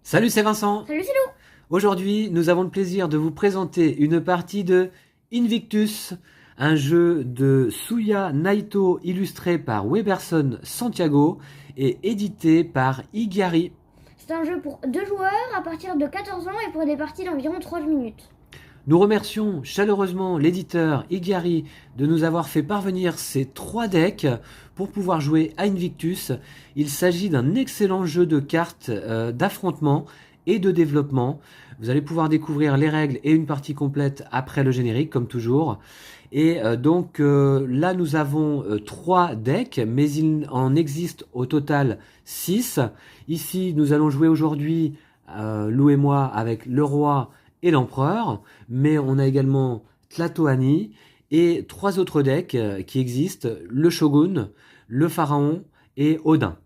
Salut, c'est Vincent. Salut, c'est Lou. Aujourd'hui, nous avons le plaisir de vous présenter une partie de Invictus, un jeu de Suya Naito illustré par Weberson Santiago et édité par Igari. C'est un jeu pour 2 joueurs à partir de 14 ans et pour des parties d'environ 30 minutes. Nous remercions chaleureusement l'éditeur Igari de nous avoir fait parvenir ces 3 decks pour pouvoir jouer à Invictus. Il s'agit d'un excellent jeu de cartes d'affrontement et de développement. Vous allez pouvoir découvrir les règles et une partie complète après le générique, comme toujours. Et donc là, nous avons 3 decks, mais il en existe au total 6. Ici, nous allons jouer aujourd'hui, Lou et moi, avec le roi et l'empereur, mais on a également Tlatoani et 3 autres decks qui existent, le shogun, le pharaon et Odin.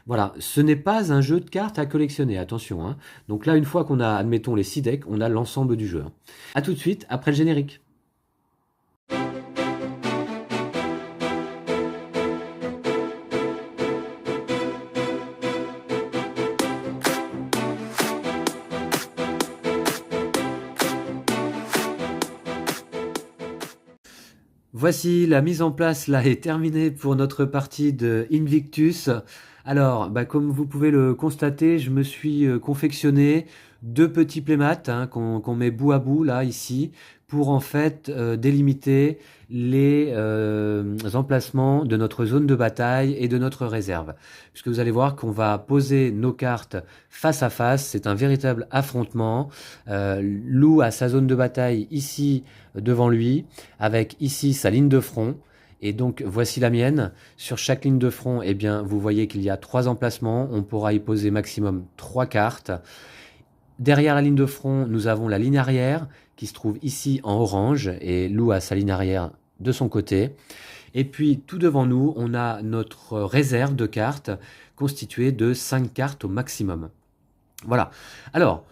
Voilà, ce n'est pas un jeu de cartes à collectionner, attention, hein. Donc là, une fois qu'on a, admettons, les 6 decks, on a l'ensemble du jeu. A tout de suite, après le générique. Voici, la mise en place là est terminée pour notre partie de Invictus. Alors, comme vous pouvez le constater, je me suis confectionné 2 petits playmats qu'on met bout à bout là ici pour en fait délimiter les emplacements de notre zone de bataille et de notre réserve. Puisque vous allez voir qu'on va poser nos cartes face à face, c'est un véritable affrontement. Lou a sa zone de bataille ici devant lui, avec ici sa ligne de front. Et donc voici la mienne. Sur chaque ligne de front, eh bien, vous voyez qu'il y a 3 emplacements. On pourra y poser maximum 3 cartes. Derrière la ligne de front, nous avons la ligne arrière qui se trouve ici en orange et Lou a sa ligne arrière de son côté. Et puis tout devant nous, on a notre réserve de cartes constituée de 5 cartes au maximum. Voilà. Alors,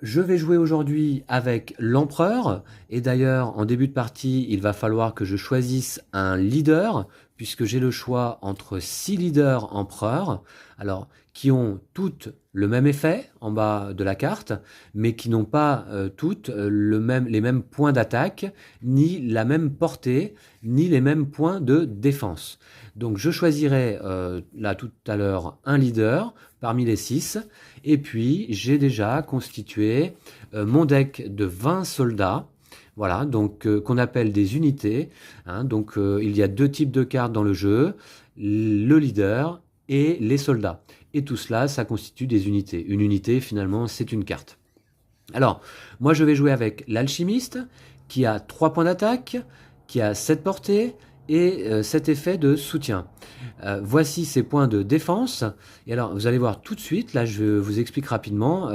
je vais jouer aujourd'hui avec l'empereur et d'ailleurs en début de partie il va falloir que je choisisse un leader puisque j'ai le choix entre 6 leaders empereurs alors qui ont toutes le même effet en bas de la carte mais qui n'ont pas toutes les mêmes points d'attaque ni la même portée ni les mêmes points de défense. Donc je choisirai là tout à l'heure un leader parmi les 6 et puis j'ai déjà constitué mon deck de 20 soldats, voilà, donc qu'on appelle des unités, hein, donc il y a 2 types de cartes dans le jeu, le leader et les soldats. Et tout cela, ça constitue des unités. Une unité, finalement, c'est une carte. Alors, moi je vais jouer avec l'alchimiste, qui a 3 points d'attaque, qui a 7 portées, et cet effet de soutien. Voici ces points de défense. Et alors, vous allez voir tout de suite, là je vous explique rapidement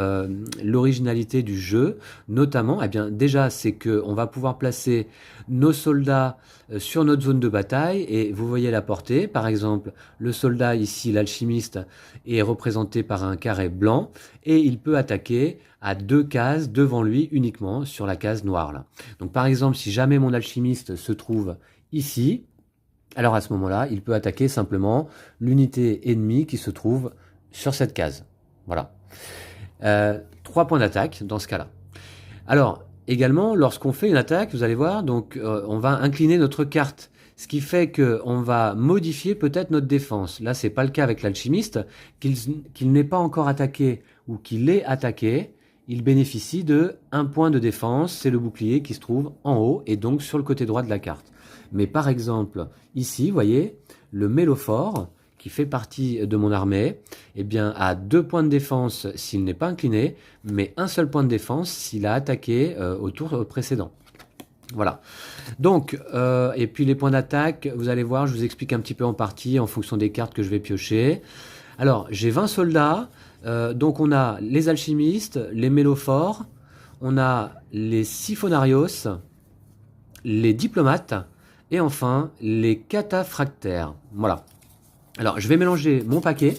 l'originalité du jeu, notamment, eh bien, déjà c'est qu'on va pouvoir placer nos soldats sur notre zone de bataille, et vous voyez la portée, par exemple, le soldat ici, l'alchimiste, est représenté par un carré blanc, et il peut attaquer à 2 cases devant lui uniquement, sur la case noire là. Donc par exemple, si jamais mon alchimiste se trouve ici, alors à ce moment-là, il peut attaquer simplement l'unité ennemie qui se trouve sur cette case. Voilà. 3 points d'attaque dans ce cas-là. Alors, également, lorsqu'on fait une attaque, vous allez voir, donc on va incliner notre carte. Ce qui fait qu'on va modifier peut-être notre défense. Là, c'est pas le cas avec l'alchimiste, qu'il n'ait pas encore attaqué ou qu'il ait attaqué. Il bénéficie de 1 point de défense, c'est le bouclier qui se trouve en haut et donc sur le côté droit de la carte. Mais par exemple, ici, vous voyez, le mélophore, qui fait partie de mon armée, eh bien, a 2 points de défense s'il n'est pas incliné, mais 1 seul point de défense s'il a attaqué au tour précédent. Voilà. Donc, et puis les points d'attaque, vous allez voir, je vous explique un petit peu en partie en fonction des cartes que je vais piocher. Alors, j'ai 20 soldats, donc on a les alchimistes, les mélophores, on a les siphonarios, les diplomates, et enfin, les cataphractaires. Voilà. Alors, je vais mélanger mon paquet.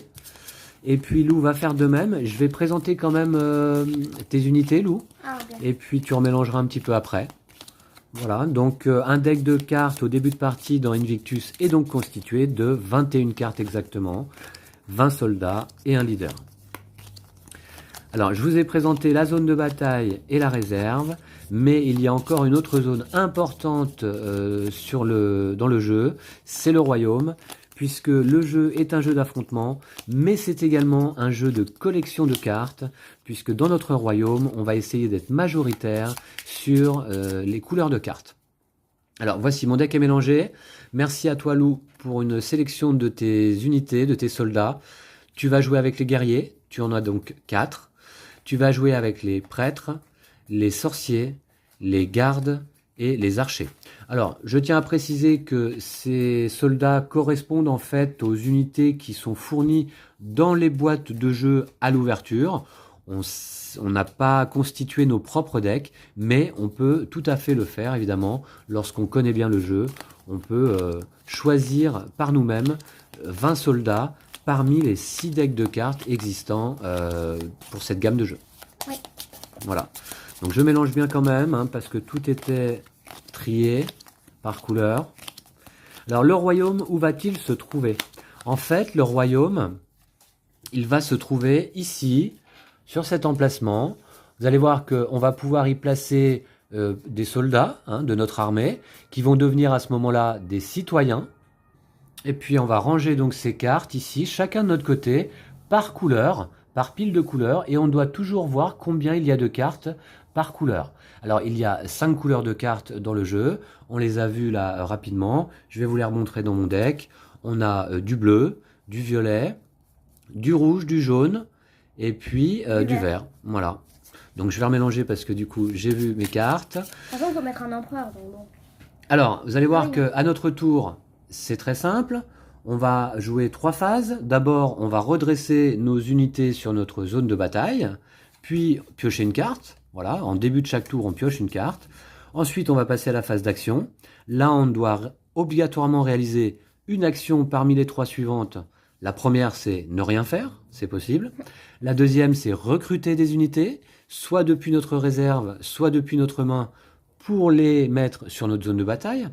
Et puis, Lou va faire de même. Je vais présenter quand même tes unités, Lou. Ah, bien. Et puis, tu remélangeras un petit peu après. Voilà. Donc, un deck de cartes au début de partie dans Invictus est donc constitué de 21 cartes exactement. 20 soldats et un leader. Alors, je vous ai présenté la zone de bataille et la réserve, mais il y a encore une autre zone importante dans le jeu, c'est le royaume, puisque le jeu est un jeu d'affrontement, mais c'est également un jeu de collection de cartes, puisque dans notre royaume, on va essayer d'être majoritaire sur les couleurs de cartes. Alors, voici, mon deck est mélangé. Merci à toi, Lou, pour une sélection de tes unités, de tes soldats. Tu vas jouer avec les guerriers, tu en as donc 4. Tu vas jouer avec les prêtres, les sorciers, les gardes et les archers. Alors, je tiens à préciser que ces soldats correspondent en fait aux unités qui sont fournies dans les boîtes de jeu à l'ouverture. On n'a pas constitué nos propres decks, mais on peut tout à fait le faire, évidemment, lorsqu'on connaît bien le jeu. On peut choisir par nous-mêmes 20 soldats parmi les 6 decks de cartes existants pour cette gamme de jeux. Oui. Voilà. Donc je mélange bien quand même, hein, parce que tout était trié par couleur. Alors le royaume, où va-t-il se trouver? En fait, le royaume, il va se trouver ici, sur cet emplacement. Vous allez voir qu'on va pouvoir y placer des soldats de notre armée, qui vont devenir à ce moment-là des citoyens. Et puis on va ranger donc ces cartes ici, chacun de notre côté, par couleur, par pile de couleurs, et on doit toujours voir combien il y a de cartes par couleur. Alors il y a 5 couleurs de cartes dans le jeu, on les a vues là rapidement, je vais vous les remontrer dans mon deck. On a du bleu, du violet, du rouge, du jaune, et puis du vert. Voilà. Donc je vais remélanger parce que du coup j'ai vu mes cartes. Après, on peut mettre un empereur. Donc bon. Alors vous allez voir qu'à notre tour, c'est très simple. On va jouer 3 phases. D'abord, on va redresser nos unités sur notre zone de bataille, puis piocher une carte. Voilà, en début de chaque tour, on pioche une carte. Ensuite, on va passer à la phase d'action. Là, on doit obligatoirement réaliser une action parmi les 3 suivantes. La première, c'est ne rien faire, c'est possible. La deuxième, c'est recruter des unités, soit depuis notre réserve, soit depuis notre main, pour les mettre sur notre zone de bataille.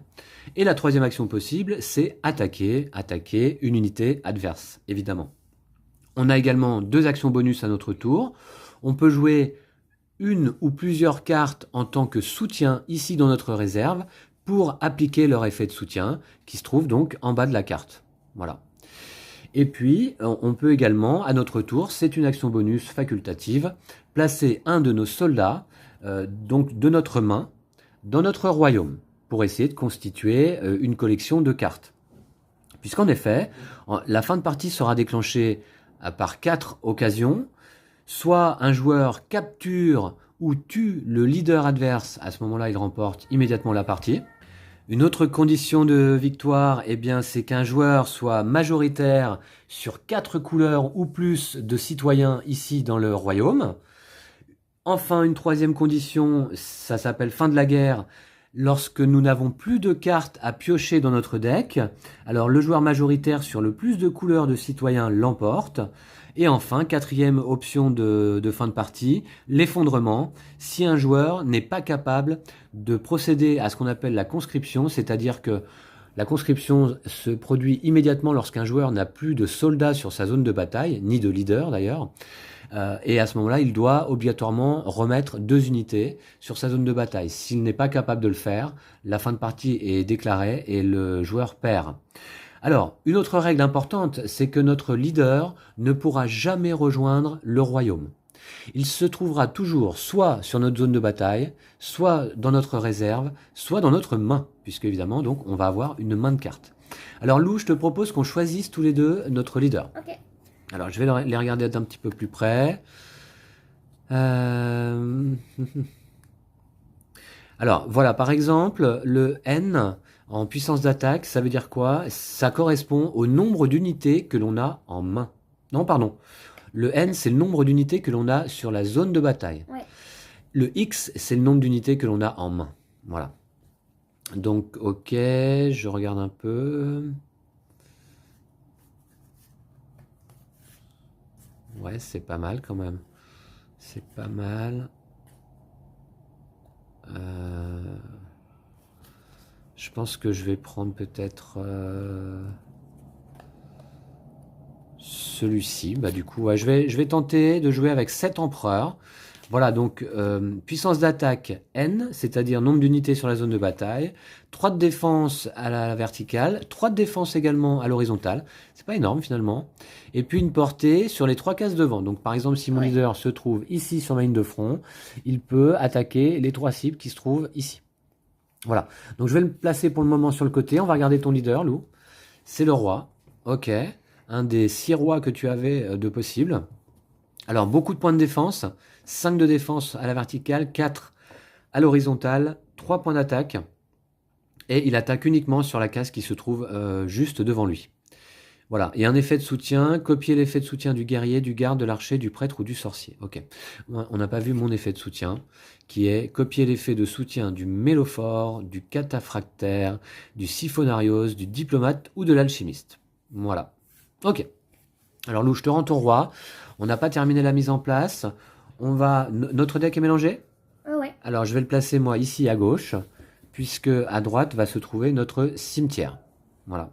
Et la troisième action possible, c'est attaquer une unité adverse, évidemment. On a également 2 actions bonus à notre tour. On peut jouer une ou plusieurs cartes en tant que soutien ici dans notre réserve pour appliquer leur effet de soutien qui se trouve donc en bas de la carte. Voilà. Et puis, on peut également, à notre tour, c'est une action bonus facultative, placer un de nos soldats, donc de notre main, dans notre royaume, pour essayer de constituer une collection de cartes. Puisqu'en effet, la fin de partie sera déclenchée par 4 occasions. Soit un joueur capture ou tue le leader adverse, à ce moment-là il remporte immédiatement la partie. Une autre condition de victoire, eh bien, c'est qu'un joueur soit majoritaire sur 4 couleurs ou plus de citoyens ici dans le royaume. Enfin, une troisième condition, ça s'appelle fin de la guerre. Lorsque nous n'avons plus de cartes à piocher dans notre deck, alors le joueur majoritaire sur le plus de couleurs de citoyens l'emporte. Et enfin, quatrième option de fin de partie, l'effondrement. Si un joueur n'est pas capable de procéder à ce qu'on appelle la conscription, c'est-à-dire que la conscription se produit immédiatement lorsqu'un joueur n'a plus de soldats sur sa zone de bataille, ni de leader d'ailleurs. Et à ce moment-là, il doit obligatoirement remettre 2 unités sur sa zone de bataille. S'il n'est pas capable de le faire, la fin de partie est déclarée et le joueur perd. Alors, une autre règle importante, c'est que notre leader ne pourra jamais rejoindre le royaume. Il se trouvera toujours soit sur notre zone de bataille, soit dans notre réserve, soit dans notre main, puisque évidemment, donc, on va avoir une main de cartes. Alors Lou, je te propose qu'on choisisse tous les deux notre leader. Ok. Alors, je vais les regarder d'un petit peu plus près. Alors, voilà, par exemple, le N en puissance d'attaque, ça veut dire quoi? Ça correspond au nombre d'unités que l'on a en main. Non, pardon. Le N, c'est le nombre d'unités que l'on a sur la zone de bataille. Ouais. Le X, c'est le nombre d'unités que l'on a en main. Voilà. Donc, ok, je regarde un peu. Ouais, c'est pas mal quand même. C'est pas mal. Je pense que je vais prendre peut-être... celui-ci. Bah, du coup, ouais, je vais tenter de jouer avec 7 empereurs. Voilà, donc puissance d'attaque N, c'est-à-dire nombre d'unités sur la zone de bataille, 3 de défense à la verticale, 3 de défense également à l'horizontale, c'est pas énorme finalement, et puis une portée sur les 3 cases devant. Donc par exemple, si mon Ouais. leader se trouve ici sur ma ligne de front, il peut attaquer les 3 cibles qui se trouvent ici. Voilà, donc je vais le placer pour le moment sur le côté, on va regarder ton leader, Lou. C'est le roi, ok, un des 6 rois que tu avais de possibles. Alors, beaucoup de points de défense, 5 de défense à la verticale, 4 à l'horizontale, 3 points d'attaque, et il attaque uniquement sur la case qui se trouve juste devant lui. Voilà, et un effet de soutien, copier l'effet de soutien du guerrier, du garde, de l'archer, du prêtre ou du sorcier. Ok, on n'a pas vu mon effet de soutien, qui est copier l'effet de soutien du mélophore, du cataphractaire, du siphonarios, du diplomate ou de l'alchimiste. Voilà. Ok. Alors Lou, je te rends ton roi. On n'a pas terminé la mise en place. Notre deck est mélangé? Ouais. Alors je vais le placer moi ici à gauche, puisque à droite va se trouver notre cimetière. Voilà.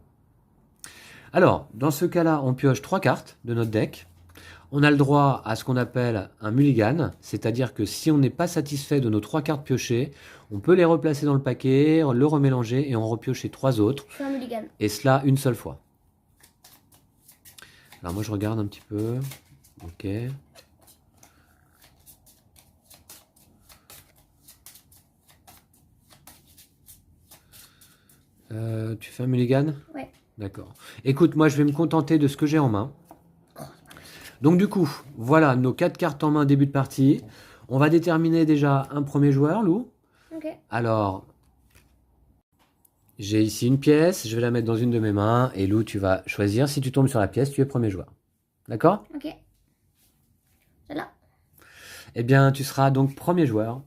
Alors, dans ce cas-là, on pioche 3 cartes de notre deck. On a le droit à ce qu'on appelle un mulligan, c'est-à-dire que si on n'est pas satisfait de nos 3 cartes piochées, on peut les replacer dans le paquet, le remélanger et en repiocher 3 autres, Je fais un mulligan. et cela une seule fois. Alors moi je regarde un petit peu. Ok. Tu fais un mulligan? Ouais. D'accord. Écoute, moi je vais me contenter de ce que j'ai en main. Donc du coup, voilà nos 4 cartes en main début de partie. On va déterminer déjà un premier joueur, Lou. Ok. Alors, j'ai ici une pièce, je vais la mettre dans une de mes mains, et Lou, tu vas choisir. Si tu tombes sur la pièce, tu es premier joueur. D'accord? Ok. C'est là. Eh bien, tu seras donc premier joueur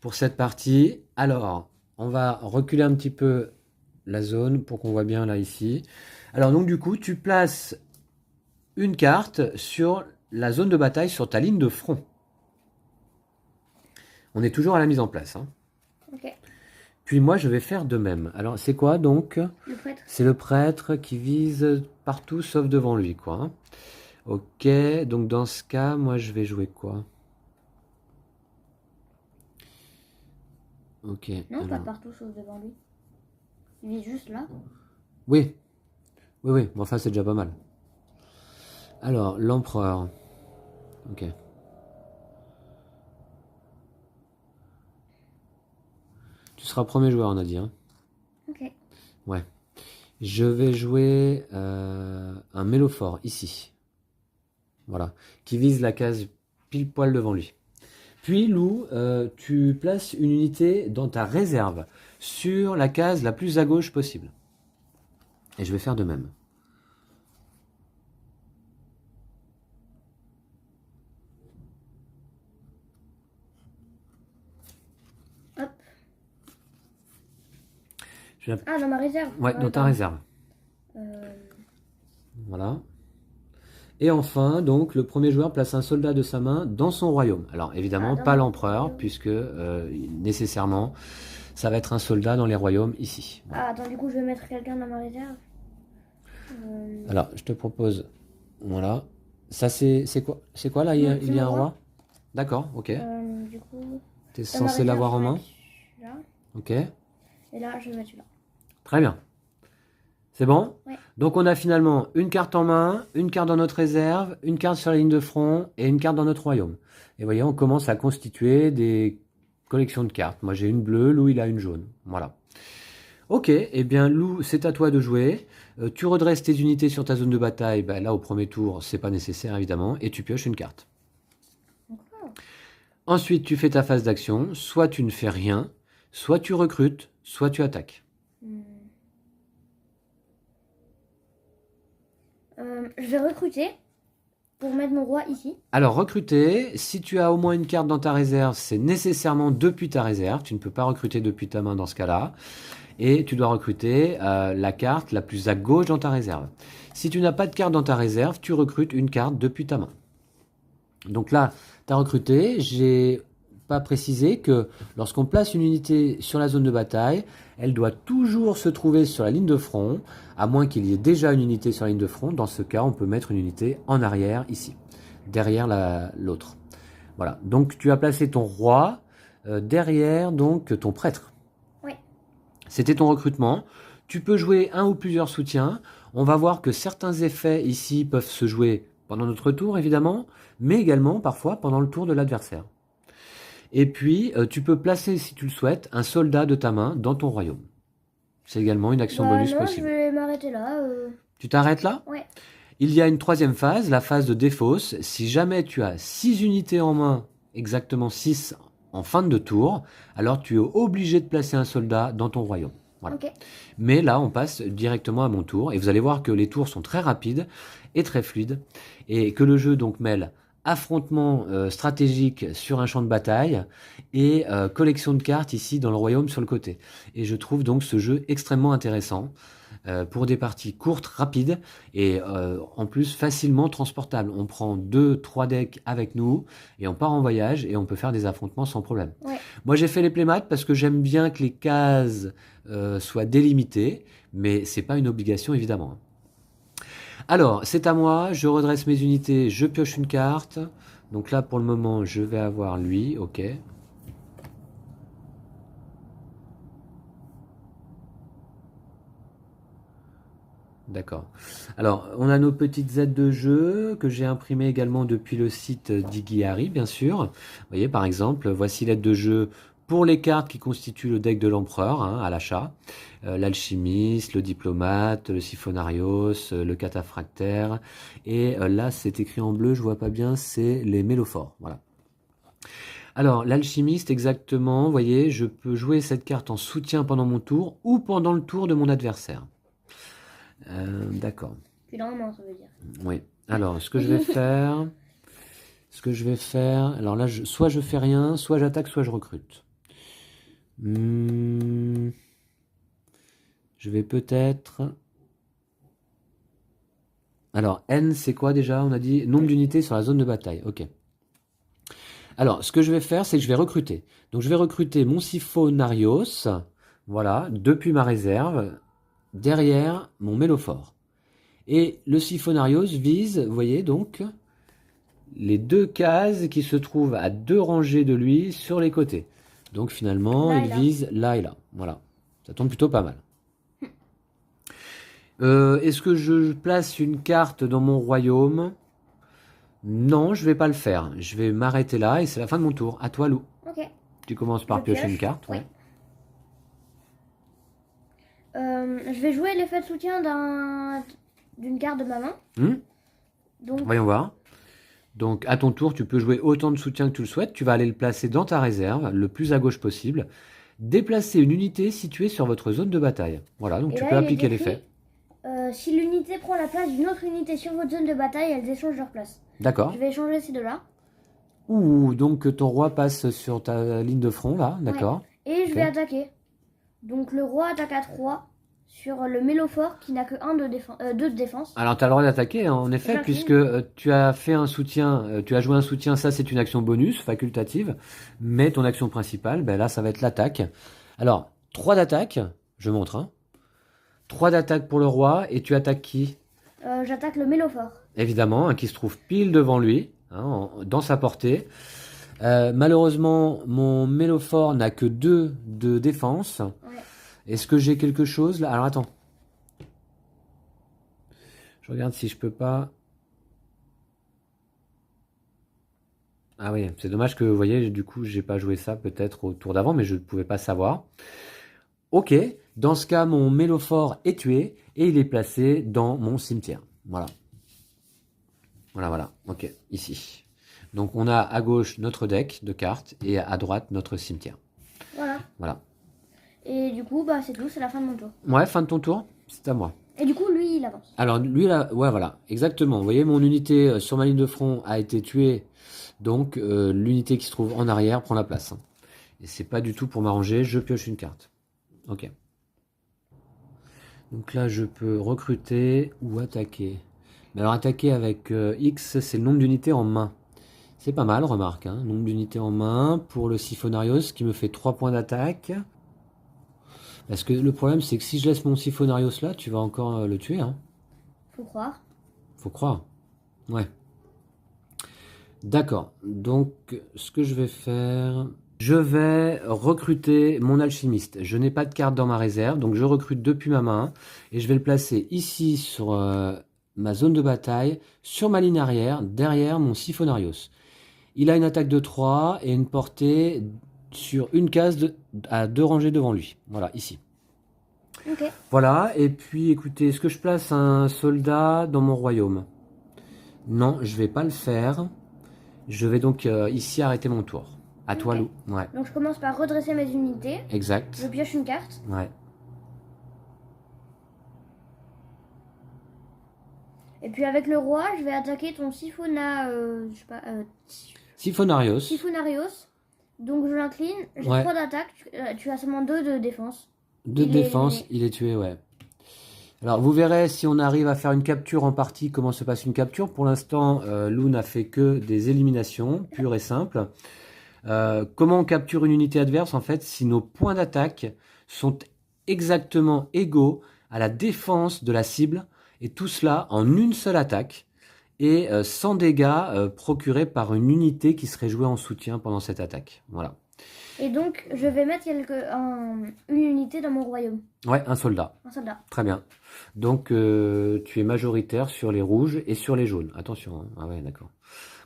pour cette partie. Alors, on va reculer un petit peu la zone pour qu'on voit bien là ici. Alors donc du coup, tu places une carte sur la zone de bataille sur ta ligne de front. On est toujours à la mise en place. Hein. Ok. Puis moi, je vais faire de même. Alors, c'est quoi donc? Le prêtre. C'est le prêtre qui vise partout sauf devant lui, quoi. Hein. Ok, donc dans ce cas, moi, je vais jouer quoi? Ok. Non, pas alors. partout sauf devant lui. Il est juste là. Oui. Oui, oui. Bon, enfin, c'est déjà pas mal. Alors, l'empereur. Ok. Tu seras premier joueur, on a dit. Hein. Ok. Ouais. Je vais jouer un mélophore ici. Voilà. Qui vise la case pile poil devant lui. Puis, Lou, tu places une unité dans ta réserve sur la case la plus à gauche possible. Et je vais faire de même. Hop. Je vais... Ah, dans ma réserve. Ouais, dans ta pardon. réserve. Voilà. Et enfin, donc, le premier joueur place un soldat de sa main dans son royaume. Alors, évidemment, dans pas mon l'empereur, royaume. puisque nécessairement, ça va être un soldat dans les royaumes ici. Voilà. Ah, attends, du coup, je vais mettre quelqu'un dans ma réserve. Alors, je te propose, voilà. Ça, c'est quoi? C'est quoi là? Il y a, C'est il y a mon un roi. roi? D'accord, ok. Du coup, T'es dans ma censé réserve, l'avoir en je vais main? mettre celui-là. Ok, Et là, je vais mettre celui-là. très bien. C'est bon? Ouais. Donc, on a finalement une carte en main, une carte dans notre réserve, une carte sur la ligne de front et une carte dans notre royaume. Et vous voyez, on commence à constituer des collections de cartes. Moi, j'ai une bleue, Lou, il a une jaune. Voilà. Ok, eh bien, Lou, c'est à toi de jouer. Tu redresses tes unités sur ta zone de bataille. Ben, là, au premier tour, c'est pas nécessaire, évidemment. Et tu pioches une carte. D'accord. Ensuite, tu fais ta phase d'action. Soit tu ne fais rien, soit tu recrutes, soit tu attaques. Je vais recruter pour mettre mon roi ici. Alors, recruter, si tu as au moins une carte dans ta réserve, c'est nécessairement depuis ta réserve. Tu ne peux pas recruter depuis ta main dans ce cas-là. Et tu dois recruter la carte la plus à gauche dans ta réserve. Si tu n'as pas de carte dans ta réserve, tu recrutes une carte depuis ta main. Donc là, tu as recruté. J'ai pas préciser que lorsqu'on place une unité sur la zone de bataille, elle doit toujours se trouver sur la ligne de front, à moins qu'il y ait déjà une unité sur la ligne de front. Dans ce cas, on peut mettre une unité en arrière ici, derrière l'autre. Voilà, donc tu as placé ton roi derrière donc ton prêtre. Oui. C'était ton recrutement. Tu peux jouer un ou plusieurs soutiens. On va voir que certains effets ici peuvent se jouer pendant notre tour, évidemment, mais également parfois pendant le tour de l'adversaire. Et puis, tu peux placer, si tu le souhaites, un soldat de ta main dans ton royaume. C'est également une action bonus non, possible. je vais m'arrêter là. Tu t'arrêtes là? Ouais. Il y a une troisième phase, la phase de défausse. Si jamais tu as 6 unités en main, exactement 6 en fin de tour, alors tu es obligé de placer un soldat dans ton royaume. Voilà. Ok. Mais là, on passe directement à mon tour, et vous allez voir que les tours sont très rapides et très fluides, et que le jeu donc mêle affrontement stratégique sur un champ de bataille et collection de cartes ici dans le royaume sur le côté. Et je trouve donc ce jeu extrêmement intéressant pour des parties courtes, rapides et en plus facilement transportables. On prend 2-3 decks avec nous et on part en voyage et on peut faire des affrontements sans problème. Ouais. Moi j'ai fait les playmates parce que j'aime bien que les cases soient délimitées, mais c'est pas une obligation évidemment. Alors, c'est à moi, je redresse mes unités, je pioche une carte. Donc là, pour le moment, je vais avoir lui, ok. D'accord. Alors, on a nos petites aides de jeu que j'ai imprimées également depuis le site d'Iguiari, bien sûr. Vous voyez, par exemple, voici l'aide de jeu pour les cartes qui constituent le deck de l'empereur à l'achat. L'alchimiste, le diplomate, le siphonarios, le cataphractaire. Et là, c'est écrit en bleu, je vois pas bien, c'est les mélophores. Voilà. Alors, l'alchimiste, exactement, vous voyez, je peux jouer cette carte en soutien pendant mon tour ou pendant le tour de mon adversaire. D'accord. Puis dans la main, ça veut dire. Oui. Alors, ce que je vais faire, alors là, soit je fais rien, soit j'attaque, soit je recrute. Je vais peut-être... Alors, N, c'est quoi déjà? On a dit nombre d'unités sur la zone de bataille. Ok. Alors, ce que je vais faire, c'est que je vais recruter. Donc, je vais recruter mon Siphonarios, voilà, depuis ma réserve, derrière mon Mélophore. Et le Siphonarios vise, vous voyez donc, les 2 cases qui se trouvent à 2 rangées de lui sur les côtés. Donc finalement, il vise là et là. Voilà, ça tombe plutôt pas mal. Est-ce que je place une carte dans mon royaume? Non, je vais pas le faire. Je vais m'arrêter là et c'est la fin de mon tour. À toi, Lou. Ok. Tu commences par piocher une carte. Oui. Je vais jouer l'effet de soutien d'une carte de ma main. Donc, voyons voir. Donc, à ton tour, tu peux jouer autant de soutien que tu le souhaites. Tu vas aller le placer dans ta réserve, le plus à gauche possible. Déplacer une unité située sur votre zone de bataille. Voilà, donc tu peux appliquer l'effet. Si l'unité prend la place d'une autre unité sur votre zone de bataille, elles échangent leur place. D'accord. Je vais échanger ces deux-là. Ouh, donc ton roi passe sur ta ligne de front, là. D'accord. Ouais. Et je vais attaquer. Donc le roi attaque à 3 sur le Mélophore qui n'a que 2 de défense. Alors tu as le droit d'attaquer en effet, puisque tu as fait un soutien, tu as joué un soutien, ça c'est une action bonus, facultative, mais ton action principale, ben là ça va être l'attaque. Alors, 3 d'attaque, je montre, hein. 3 d'attaque pour le roi, et tu attaques qui? J'attaque le Mélophore. Évidemment, qui se trouve pile devant lui, dans sa portée. Malheureusement, mon Mélophore n'a que 2 de défense. Ouais. Est-ce que j'ai quelque chose là? Alors attends. Je regarde si je peux pas. Ah oui, c'est dommage que vous voyez, du coup, j'ai pas joué ça peut-être au tour d'avant, mais je ne pouvais pas savoir. Ok, dans ce cas, mon Mélophore est tué et il est placé dans mon cimetière. Voilà. Voilà, ok, ici. Donc on a à gauche notre deck de cartes et à droite notre cimetière. Voilà. Et du coup, bah c'est tout, c'est la fin de mon tour. Ouais, fin de ton tour, c'est à moi. Et du coup, lui, il avance. Alors lui, là, ouais, voilà, exactement. Vous voyez, mon unité sur ma ligne de front a été tuée, donc l'unité qui se trouve en arrière prend la place. Et c'est pas du tout pour m'arranger, je pioche une carte. Ok. Donc là, je peux recruter ou attaquer. Mais alors attaquer avec X, c'est le nombre d'unités en main. C'est pas mal, remarque, hein. Nombre d'unités en main pour le Siphonarios qui me fait 3 points d'attaque. Parce que le problème, c'est que si je laisse mon Siphonarios là, tu vas encore le tuer, hein. Faut croire. Faut croire. Ouais. D'accord. Donc, ce que je vais faire... Je vais recruter mon alchimiste. Je n'ai pas de carte dans ma réserve, donc je recrute depuis ma main. Et je vais le placer ici sur ma zone de bataille, sur ma ligne arrière, derrière mon Siphonarios. Il a une attaque de 3 et une portée sur une case à 2 rangées devant lui. Voilà, ici. Ok. Voilà, et puis écoutez, est-ce que je place un soldat dans mon royaume? Non, je vais pas le faire. Je vais donc ici arrêter mon tour. À toi, Ok. Lou. Ouais, Donc je commence par redresser mes unités. Je exact. pioche une carte. Ouais. Et puis avec le roi, je vais attaquer ton je sais pas, Siphonarios. Siphonarios. Donc je l'incline. J'ai Ouais. 3 d'attaque. Tu as seulement 2 de défense. De Il est défense, éliminé. il est tué, ouais. Alors, vous verrez si on arrive à faire une capture en partie, comment se passe une capture. Pour l'instant, Lou n'a fait que des éliminations, pures et simples. Comment on capture une unité adverse, en fait, si nos points d'attaque sont exactement égaux à la défense de la cible, et tout cela en une seule attaque, et sans dégâts procurés par une unité qui serait jouée en soutien pendant cette attaque. Voilà. Et donc je vais mettre une unité dans mon royaume. Ouais, un soldat. Un soldat. Très bien. Donc, tu es majoritaire sur les rouges et sur les jaunes. Attention, hein. Ah ouais, d'accord.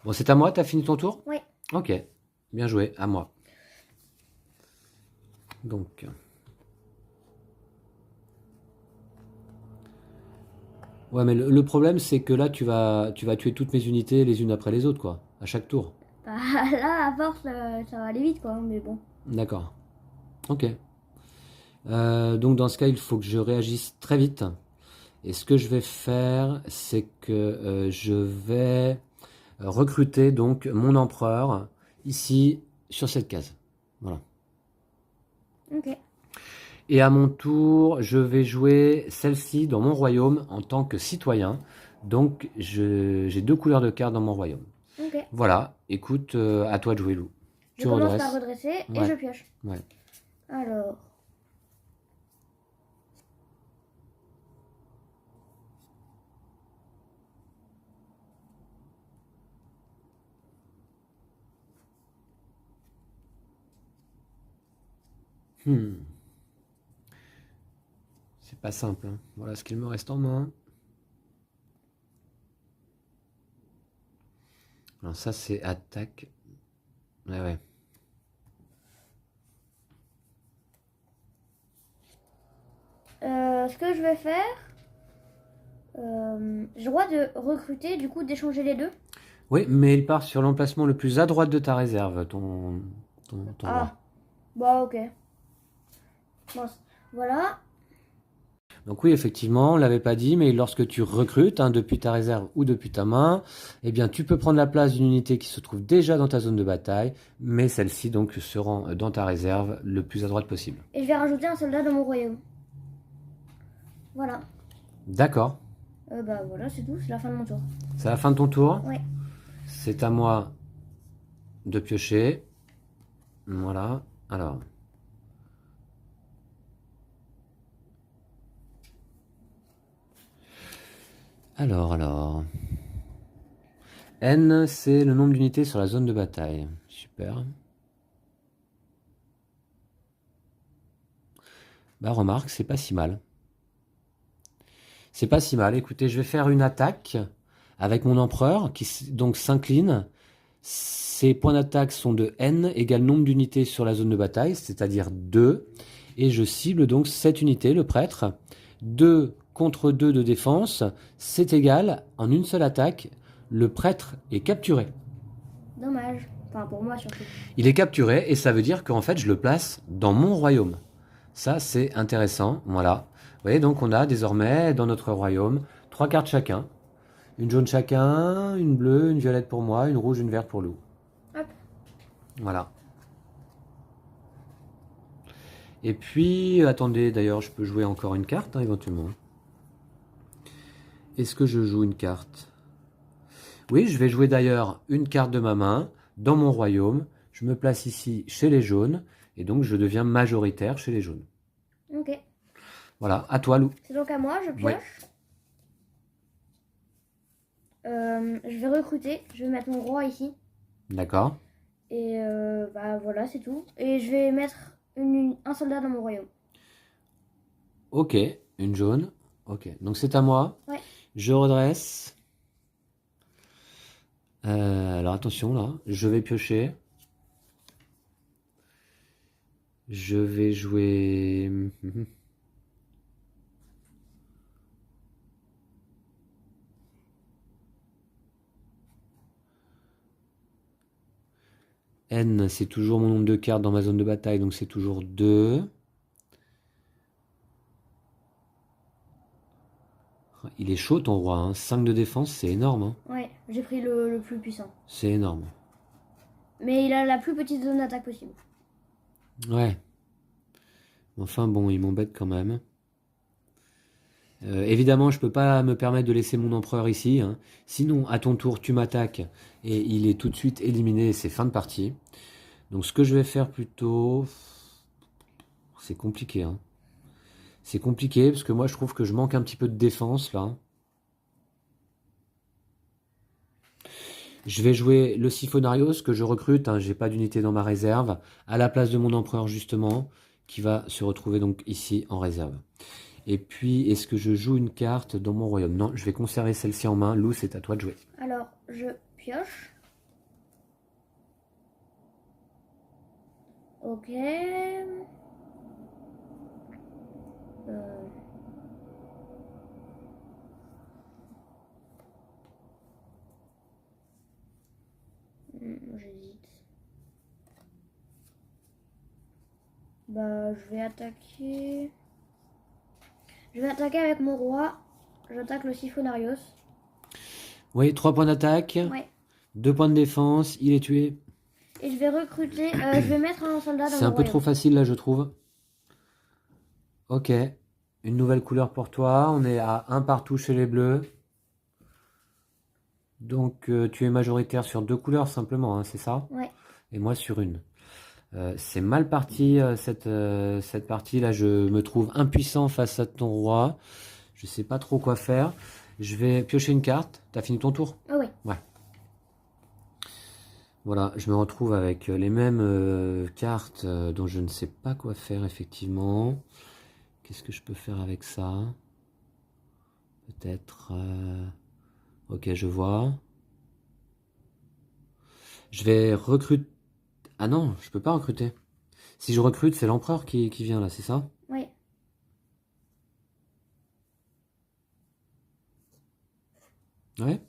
Bon, c'est à moi, t'as fini ton tour? Oui. Ok, bien joué, à moi. Donc... Ouais, mais le problème, c'est que là, tu vas tuer toutes mes unités les unes après les autres, quoi. À chaque tour. Bah, là, à force, ça va aller vite, quoi. Mais bon. D'accord. Ok. Donc, dans ce cas, il faut que je réagisse très vite. Et ce que je vais faire, c'est que je vais recruter donc mon empereur ici sur cette case. Voilà. Ok. Et à mon tour, je vais jouer celle-ci dans mon royaume en tant que citoyen. Donc j'ai 2 couleurs de cartes dans mon royaume. Ok. Voilà, écoute, à toi de jouer, Lou. Je Tu commence redresses. par redresser et Ouais. je pioche. Ouais. Alors. C'est pas simple, hein. Voilà ce qu'il me reste en main. Alors ça c'est attaque. Ouais, ouais. Ce que je vais faire. J'ai le droit de recruter, du coup, d'échanger les deux. Oui, mais il part sur l'emplacement le plus à droite de ta réserve, ton roi. Ah. Bah, ok. Bon, voilà. Donc oui, effectivement, on l'avait pas dit, mais lorsque tu recrutes, hein, depuis ta réserve ou depuis ta main, eh bien, tu peux prendre la place d'une unité qui se trouve déjà dans ta zone de bataille, mais celle-ci donc se rend dans ta réserve le plus à droite possible. Et je vais rajouter un soldat dans mon royaume. Voilà. D'accord. Bah voilà, c'est tout. C'est la fin de mon tour. C'est la fin de ton tour. Ouais. C'est à moi de piocher. Voilà. Alors. Alors. N, c'est le nombre d'unités sur la zone de bataille. Super. Bah remarque, c'est pas si mal. C'est pas si mal. Écoutez, je vais faire une attaque avec mon empereur qui donc s'incline. Ses points d'attaque sont de N égale nombre d'unités sur la zone de bataille, c'est-à-dire 2. Et je cible donc cette unité, le prêtre. 2 contre 2 de défense, c'est égal, en une seule attaque, le prêtre est capturé. Dommage. Enfin, pour moi surtout. Il est capturé et ça veut dire qu'en fait je le place dans mon royaume. Ça c'est intéressant, voilà. Vous voyez, donc on a désormais dans notre royaume 3 cartes chacun. Une jaune chacun, une bleue, une violette pour moi, une rouge, une verte pour Lou. Hop. Voilà. Et puis, attendez, d'ailleurs, je peux jouer encore une carte, hein, éventuellement. Est-ce que je joue une carte? Oui, je vais jouer d'ailleurs une carte de ma main dans mon royaume. Je me place ici chez les jaunes et donc je deviens majoritaire chez les jaunes. Ok. Voilà, à toi Lou. C'est donc à moi, je Ouais, pioche. Je vais recruter. Je vais mettre mon roi ici. d'accord. Et bah voilà, c'est tout. Et je vais mettre un soldat dans mon royaume. Ok, une jaune. Ok, donc c'est à moi. Ouais. Je redresse. Alors attention là, je vais piocher. Je vais jouer. N, c'est toujours mon nombre de cartes dans ma zone de bataille, donc c'est toujours 2. Il est chaud ton roi, hein. 5 de défense, c'est énorme, hein. Ouais, j'ai pris le plus puissant. C'est énorme. Mais il a la plus petite zone d'attaque possible. Ouais. Enfin bon, il m'embête quand même. Évidemment, je peux pas me permettre de laisser mon empereur ici, hein. Sinon, à ton tour, tu m'attaques et il est tout de suite éliminé et c'est fin de partie. Donc ce que je vais faire plutôt... C'est compliqué, hein. C'est compliqué parce que moi je trouve que je manque un petit peu de défense là. Je vais jouer le Siphonarios que je recrute, hein, j'ai pas d'unité dans ma réserve, à la place de mon empereur justement, qui va se retrouver donc ici en réserve. Et puis, est-ce que je joue une carte dans mon royaume? Non, je vais conserver celle-ci en main. Lou, c'est à toi de jouer. Alors, je pioche. Ok. J'hésite. Bah, je vais attaquer. Je vais attaquer avec mon roi. J'attaque le Siphonarios. Oui, 3 points d'attaque, Ouais. 2 points de défense, il est tué. Et je vais recruter. Je vais mettre un soldat dans C'est mon un peu trop royaume. facile là, je trouve. Ok, une nouvelle couleur pour toi. On est à 1 partout chez les bleus. Donc tu es majoritaire sur 2 couleurs simplement, hein, c'est ça? Ouais. Et moi sur une. C'est mal parti cette partie là, je me trouve impuissant face à ton roi. Je sais pas trop quoi faire. Je vais piocher une carte. T'as fini ton tour? Oh oui. Ouais. Voilà, je me retrouve avec les mêmes cartes dont je ne sais pas quoi faire effectivement. Qu'est-ce que je peux faire avec ça? Peut-être... Ok, je vois. Je vais recruter... Ah non, je peux pas recruter. Si je recrute, c'est l'empereur qui vient là, c'est ça? Oui. Ouais.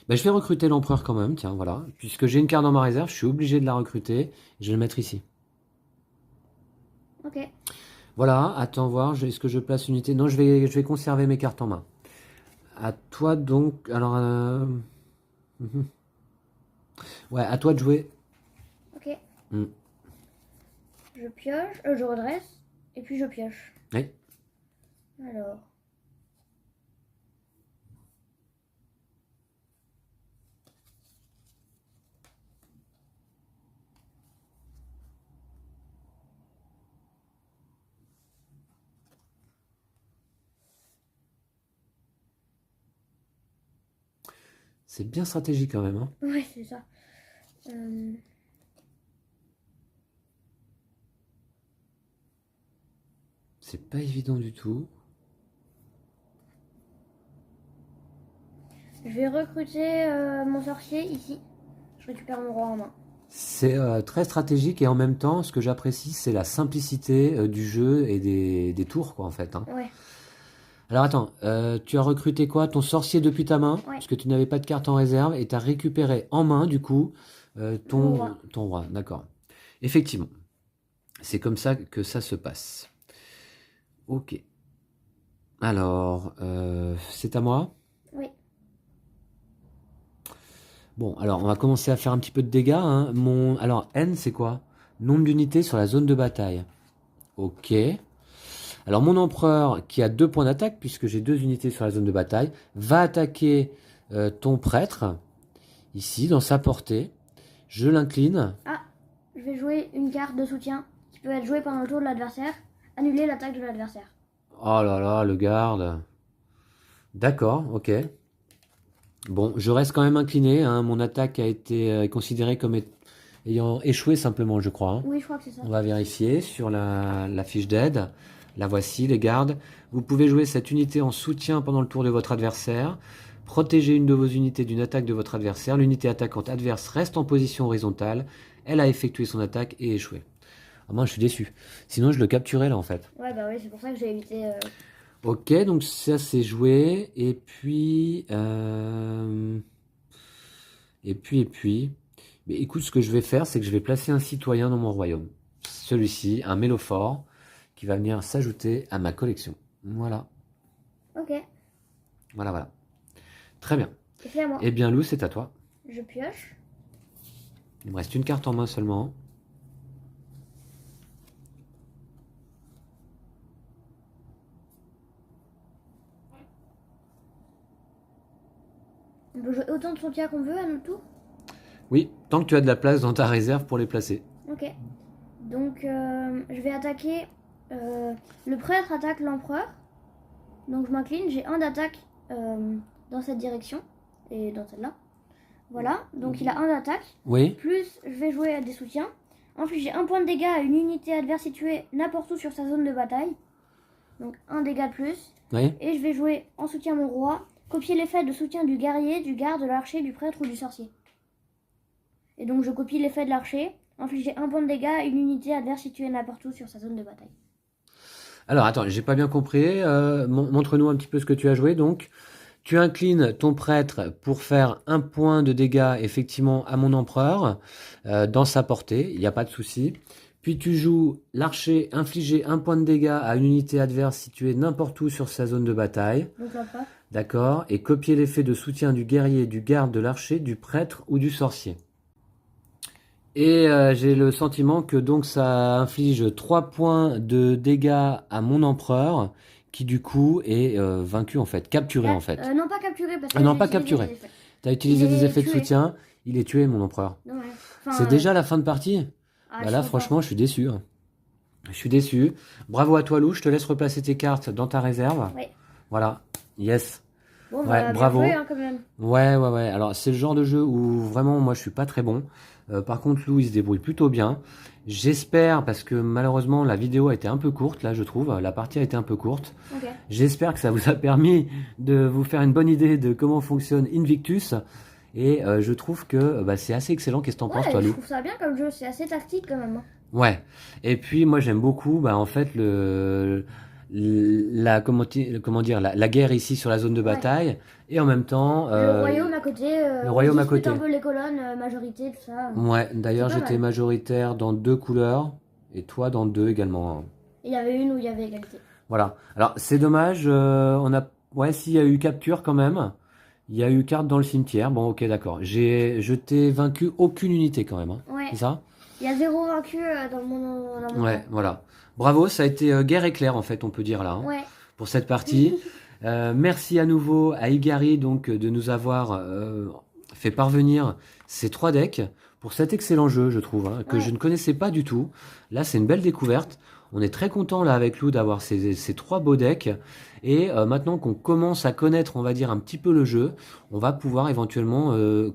Bah, je vais recruter l'empereur quand même, tiens, voilà. Puisque j'ai une carte dans ma réserve, je suis obligé de la recruter. Je vais le mettre ici. Ok. Voilà, attends voir, est-ce que je place une unité? Non, je vais conserver mes cartes en main. À toi donc, alors... mhm. Ouais, à toi de jouer. Ok. Mm. Je pioche. Je redresse. Et puis je pioche. Oui. Alors. C'est bien stratégique quand même, hein. Ouais, c'est ça. C'est pas évident du tout. Je vais recruter mon sorcier ici. Je récupère mon roi en main. C'est très stratégique et en même temps, ce que j'apprécie, c'est la simplicité du jeu et des tours, quoi, en fait, hein. Ouais. Alors attends, tu as recruté quoi? Ton sorcier depuis ta main? Ouais. Parce que tu n'avais pas de carte en réserve et tu as récupéré en main, du coup, Mon ton, roi. ton roi. D'accord. Effectivement, c'est comme ça que ça se passe. Ok. Alors, c'est à moi? Oui. Bon, alors on va commencer à faire un petit peu de dégâts, hein. Alors, N, c'est quoi? Nombre d'unités sur la zone de bataille. Ok. Alors, mon empereur, qui a 2 points d'attaque, puisque j'ai 2 unités sur la zone de bataille, va attaquer ton prêtre. ici, dans sa portée. Je l'incline. Ah, je vais jouer une carte de soutien qui peut être jouée pendant le tour de l'adversaire. Annuler l'attaque de l'adversaire. Oh là là, le garde. D'accord, ok. Bon, je reste quand même incliné, hein. Mon attaque a été considérée comme ayant échoué simplement, je crois, hein. Oui, je crois que c'est ça. On va vérifier sur la fiche d'aide. La voici, les gardes. Vous pouvez jouer cette unité en soutien pendant le tour de votre adversaire. Protégez une de vos unités d'une attaque de votre adversaire. L'unité attaquante adverse reste en position horizontale. Elle a effectué son attaque et échoué. Ah, moi, je suis déçu. Sinon, je le capturais là, en fait. Ouais, bah oui, c'est pour ça que j'ai évité. Ok, donc ça, c'est joué. Et puis... Mais écoute, ce que je vais faire, c'est que je vais placer un citoyen dans mon royaume. Celui-ci, un mélophore, qui va venir s'ajouter à ma collection. Voilà, Ok, voilà, voilà. Très bien. et c'est à moi. Eh bien, Lou, c'est à toi. Je pioche. Il me reste une carte en main seulement. On peut jouer autant de soutien qu'on veut à notre tour. Oui, tant que tu as de la place dans ta réserve pour les placer. Ok. Donc, je vais attaquer. Le prêtre attaque l'empereur. Donc, je m'incline. J'ai un d'attaque dans cette direction et dans celle-là. Voilà. Donc, il a un d'attaque. Oui, Plus, je vais jouer à des soutiens. Infliger un point de dégâts à une unité adverse située n'importe où sur sa zone de bataille. Donc, un dégât de plus. oui. Et je vais jouer en soutien mon roi. Copier l'effet de soutien du guerrier, du garde, de l'archer, du prêtre ou du sorcier. Et donc, je copie l'effet de l'archer. Infliger un point de dégâts à une unité adverse située n'importe où sur sa zone de bataille. Alors, attends, j'ai pas bien compris. Montre-nous un petit peu ce que tu as joué. Donc, tu inclines ton prêtre pour faire un point de dégâts, effectivement, à mon empereur, dans sa portée. Il n'y a pas de souci. Puis, tu joues l'archer, infliger un point de dégâts à une unité adverse située n'importe où sur sa zone de bataille. Donc, l'empereur. D'accord. Et copier l'effet de soutien du guerrier, du garde, de l'archer, du prêtre ou du sorcier. Et j'ai le sentiment que donc ça inflige 3 points de dégâts à mon empereur, qui du coup est vaincu en fait, capturé en fait. Non, pas capturé parce que Non, j'ai pas utilisé capturé. des effets. T'as utilisé Il des est effets de tué. soutien, il est tué mon empereur. Non, ouais. Enfin, C'est déjà la fin de partie? ah, Bah je là sais franchement je suis déçu, hein. Je suis déçu. Bravo à toi Lou, je te laisse replacer tes cartes dans ta réserve. pas. Ouais. Voilà, yes. Bon, Ouais, bah, bien bravo. joué, hein, quand même. Ouais. Alors, c'est le genre de jeu où vraiment, moi, je suis pas très bon. Par contre, Lou, il se débrouille plutôt bien. J'espère, parce que malheureusement, la vidéo a été un peu courte, là, je trouve. La partie a été un peu courte. Ok. J'espère que ça vous a permis de vous faire une bonne idée de comment fonctionne Invictus. Et je trouve que bah, c'est assez excellent. Qu'est-ce que t'en penses, Ouais, toi, je Lou? trouve ça bien comme jeu. C'est assez tactique, quand même, hein. Ouais. Et puis, moi, j'aime beaucoup, bah, en fait, comment dire, la guerre ici sur la zone de Ouais. bataille. Et en même temps, Le royaume à côté. le On royaume à dispute côté. un peu les colonnes, majorité, tout ça. Ouais, d'ailleurs C'est pas j'étais mal. majoritaire dans 2 couleurs et toi dans 2 également. Il y avait une où il y avait égalité. Voilà. Alors c'est dommage, ouais, s'il y a eu capture quand même. Il y a eu carte dans le cimetière. Bon, ok, d'accord. Je t'ai vaincu aucune unité quand même, hein. Ouais. C'est ça? Il y a 0 vaincu dans mon Ouais, camp. voilà. Bravo, ça a été guerre éclair en fait, on peut dire là, hein, Ouais. pour cette partie. Merci à nouveau à Igari donc de nous avoir fait parvenir ces 3 decks pour cet excellent jeu, je trouve, hein, que Ouais. je ne connaissais pas du tout. Là, c'est une belle découverte. On est très content là avec Lou d'avoir ces 3 beaux decks. Et maintenant qu'on commence à connaître, on va dire, un petit peu le jeu, on va pouvoir éventuellement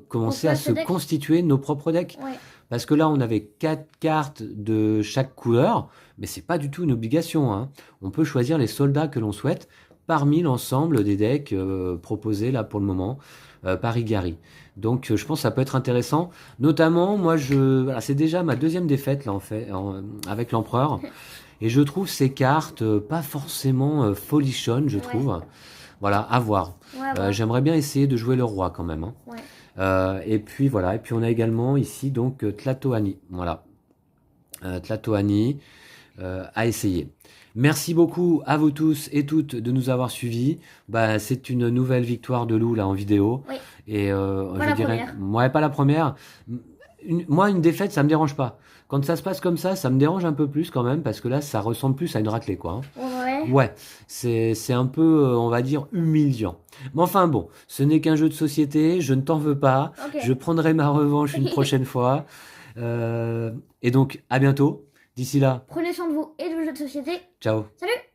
commencer à Construire se ses decks. constituer nos propres decks. Ouais. Parce que là, on avait 4 cartes de chaque couleur, mais c'est pas du tout une obligation, hein. On peut choisir les soldats que l'on souhaite parmi l'ensemble des decks proposés là pour le moment par Igari. Donc je pense que ça peut être intéressant. Notamment, moi, voilà, c'est déjà ma 2e défaite là en fait avec l'empereur, et je trouve ces cartes pas forcément folichonnes, je Ouais. trouve. Voilà, à voir. Ouais. J'aimerais bien essayer de jouer le roi quand même, hein. Ouais. Et puis voilà, et puis on a également ici donc Tlatoani, voilà, Tlatoani à essayer. Merci beaucoup à vous tous et toutes de nous avoir suivis. Bah, c'est une nouvelle victoire de Lou là en vidéo. Oui. Et Pas je la dirais, première. ouais, pas la première. Moi, une défaite, ça me dérange pas. Quand ça se passe comme ça me dérange un peu plus quand même parce que là, ça ressemble plus à une raclée, quoi, hein. Ouais, Ouais, c'est un peu, on va dire, humiliant. Mais enfin bon, ce n'est qu'un jeu de société, je ne t'en veux pas. Ok. Je prendrai ma revanche une prochaine fois. Et donc, à bientôt. D'ici là, Prenez soin de vous et de vos jeux de société. ciao. Salut!